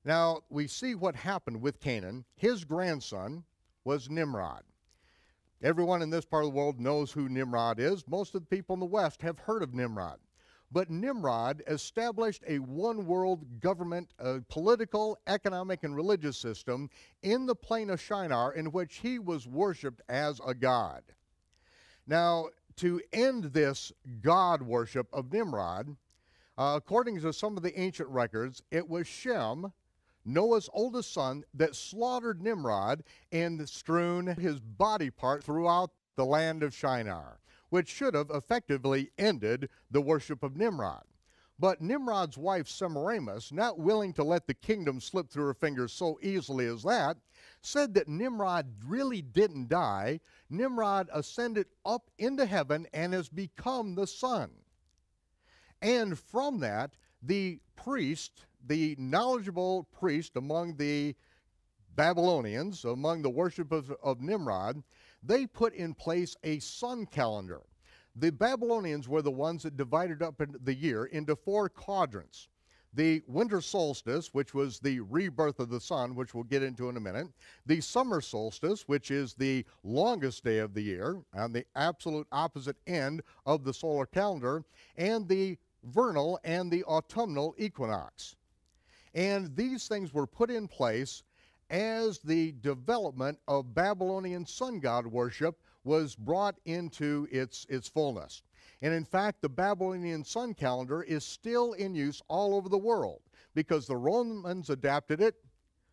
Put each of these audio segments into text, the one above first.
Now, we see what happened with Canaan. His grandson was Nimrod. Everyone in this part of the world knows who Nimrod is. Most of the people in the West have heard of Nimrod. But Nimrod established a one-world government, a political, economic, and religious system in the plain of Shinar in which he was worshipped as a god. Now, to end this god worship of Nimrod, according to some of the ancient records, it was Shem, Noah's oldest son, that slaughtered Nimrod and strewn his body part throughout the land of Shinar, which should have effectively ended the worship of Nimrod. But Nimrod's wife Semiramis, not willing to let the kingdom slip through her fingers so easily as that, said that Nimrod really didn't die. Nimrod ascended up into heaven and has become the sun. And from that, the priest, the knowledgeable priest among the Babylonians, among the worship of Nimrod, they put in place a sun calendar. The Babylonians were the ones that divided up the year into 4 quadrants. The winter solstice, which was the rebirth of the sun, which we'll get into in a minute. The summer solstice, which is the longest day of the year, on the absolute opposite end of the solar calendar, and the vernal and the autumnal equinox. And these things were put in place as the development of Babylonian sun god worship was brought into its fullness. And in fact, the Babylonian sun calendar is still in use all over the world because the Romans adapted it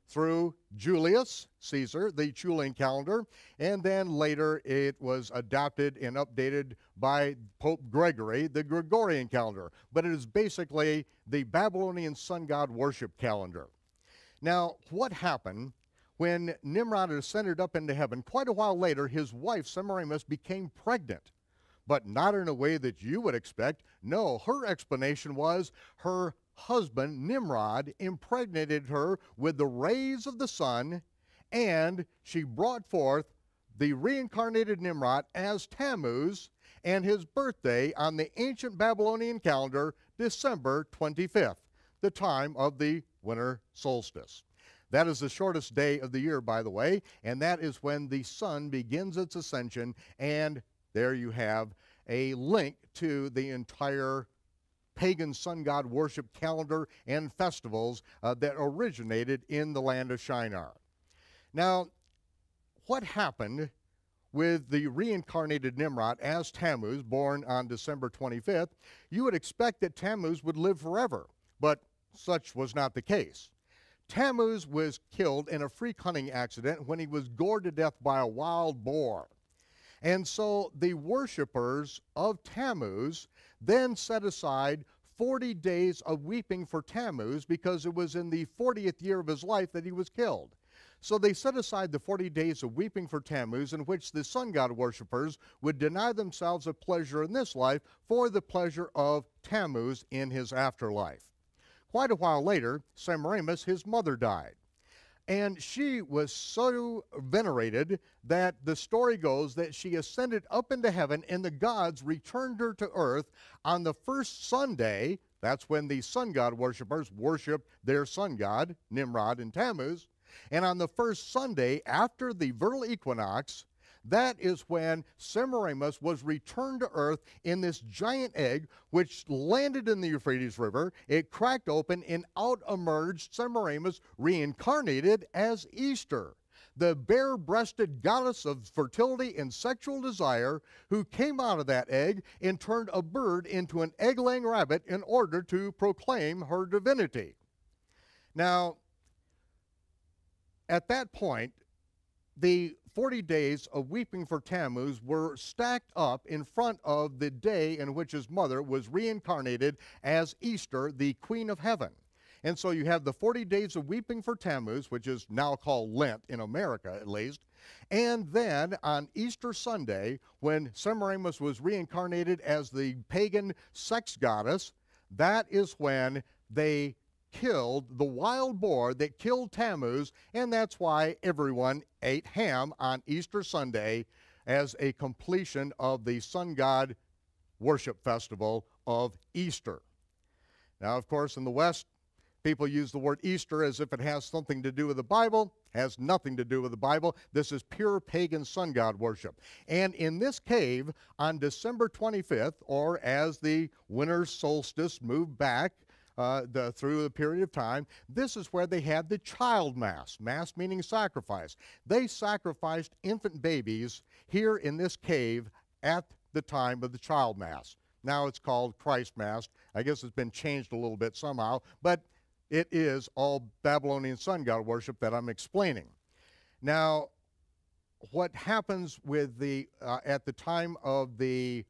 through Julius Caesar, the Julian calendar, and then later it was adopted and updated by Pope Gregory, the Gregorian calendar. But it is basically the Babylonian sun god worship calendar. Now, what happened when Nimrod ascended up into heaven? Quite a while later, his wife Semiramis became pregnant, but not in a way that you would expect. No, her explanation was her husband, Nimrod, impregnated her with the rays of the sun, and she brought forth the reincarnated Nimrod as Tammuz, and his birthday on the ancient Babylonian calendar, December 25th, the time of the winter solstice. That is the shortest day of the year, by the way, and that is when the sun begins its ascension, and there you have a link to the entire pagan sun god worship calendar and festivals that originated in the land of Shinar. Now, what happened with the reincarnated Nimrod as Tammuz, born on December 25th? You would expect that Tammuz would live forever, but such was not the case. Tammuz was killed in a freak hunting accident when he was gored to death by a wild boar. And so the worshipers of Tammuz then set aside 40 days of weeping for Tammuz because it was in the 40th year of his life that he was killed. So they set aside the 40 days of weeping for Tammuz, in which the sun god worshipers would deny themselves a pleasure in this life for the pleasure of Tammuz in his afterlife. Quite a while later, Semiramis, his mother, died. And she was so venerated that the story goes that she ascended up into heaven and the gods returned her to earth on the first Sunday. That's when the sun god worshipers worshiped their sun god, Nimrod and Tammuz. And on the first Sunday after the vernal equinox, that is when Semiramis was returned to earth in this giant egg, which landed in the Euphrates River. It cracked open, and out emerged Semiramis, reincarnated as Easter, the bare-breasted goddess of fertility and sexual desire, who came out of that egg and turned a bird into an egg-laying rabbit in order to proclaim her divinity. Now, at that point, the 40 days of weeping for Tammuz were stacked up in front of the day in which his mother was reincarnated as Easter, the Queen of Heaven. And so you have the 40 days of weeping for Tammuz, which is now called Lent in America at least. And then on Easter Sunday, when Semiramis was reincarnated as the pagan sex goddess, that is when they killed the wild boar that killed Tammuz, and that's why everyone ate ham on Easter Sunday as a completion of the sun god worship festival of Easter. Now, of course, in the West, People use the word Easter as if it has something to do with the Bible. Has nothing to do with the Bible. This is pure pagan sun god worship. And in this cave on December 25th, or as the winter solstice moved back through the period of time, this is where they had the child mass. Mass meaning sacrifice. They sacrificed infant babies here in this cave at the time of the child mass. Now it's called Christ Mass. I guess it's been changed a little bit somehow, but it is all Babylonian sun god worship that I'm explaining. Now, what happens with at the time of the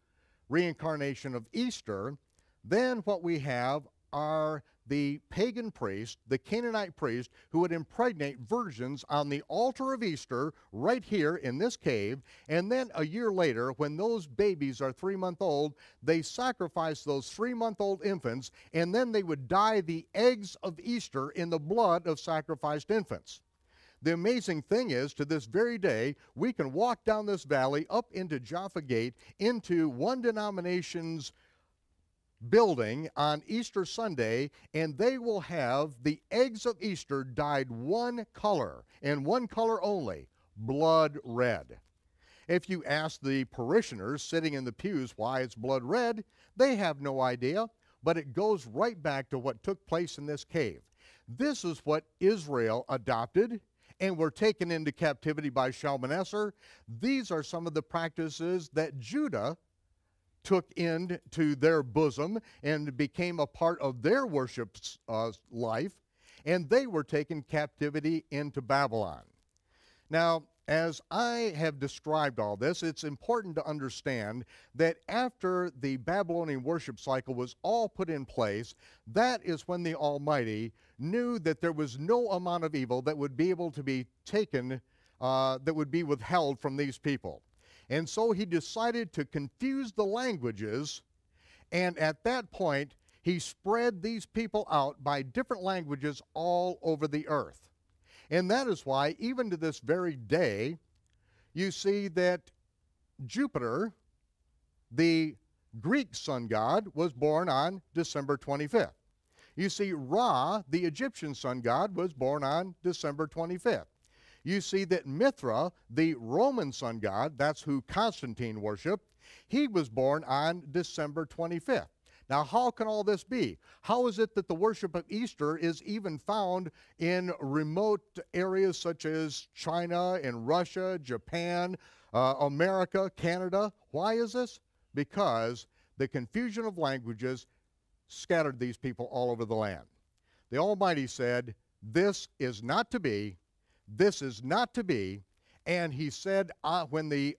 reincarnation of Easter, then what we have are the pagan priest, the Canaanite priest, who would impregnate virgins on the altar of Easter right here in this cave, and then a year later, when those babies are 3-month-old, they sacrifice those 3-month-old infants, and then they would dye the eggs of Easter in the blood of sacrificed infants. The amazing thing is, to this very day, we can walk down this valley up into Jaffa Gate into one denomination's building on Easter Sunday, and they will have the eggs of Easter dyed one color, and one color only, blood red. If you ask the parishioners sitting in the pews why it's blood red, they have no idea, but it goes right back to what took place in this cave. This is what Israel adopted and were taken into captivity by Shalmaneser. These are some of the practices that Judah took into their bosom and became a part of their worship life, and they were taken captivity into Babylon. Now, as I have described all this, it's important to understand that after the Babylonian worship cycle was all put in place, that is when the Almighty knew that there was no amount of evil that would be able to be taken, that would be withheld from these people. And so he decided to confuse the languages, and at that point, he spread these people out by different languages all over the earth. And that is why, even to this very day, you see that Jupiter, the Greek sun god, was born on December 25th. You see Ra, the Egyptian sun god, was born on December 25th. You see that Mithra, the Roman sun god, that's who Constantine worshiped, he was born on December 25th. Now, how can all this be? How is it that the worship of Easter is even found in remote areas such as China and Russia, Japan, America, Canada? Why is this? Because the confusion of languages scattered these people all over the land. The Almighty said, this is not to be. This is not to be. And he said, when the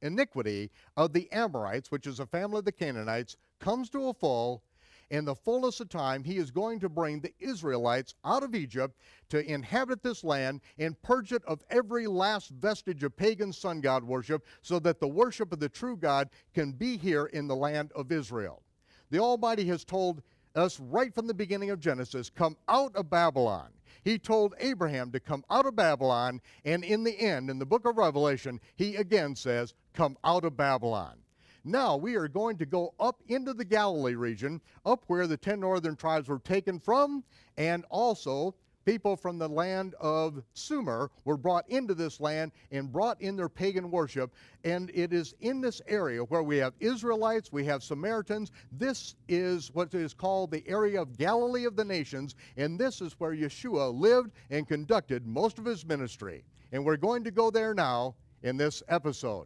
iniquity of the Amorites, which is a family of the Canaanites, comes to a full, in the fullness of time, he is going to bring the Israelites out of Egypt to inhabit this land and purge it of every last vestige of pagan sun god worship, so that the worship of the true God can be here in the land of Israel. The Almighty has told us right from the beginning of Genesis, come out of Babylon. He told Abraham to come out of Babylon, and in the end, in the book of Revelation, he again says, come out of Babylon. Now we are going to go up into the Galilee region, up where the 10 northern tribes were taken from, and also people from the land of Sumer were brought into this land and brought in their pagan worship. And it is in this area where we have Israelites, we have Samaritans. This is what is called the area of Galilee of the nations, and this is where Yeshua lived and conducted most of his ministry. And we're going to go there now in this episode.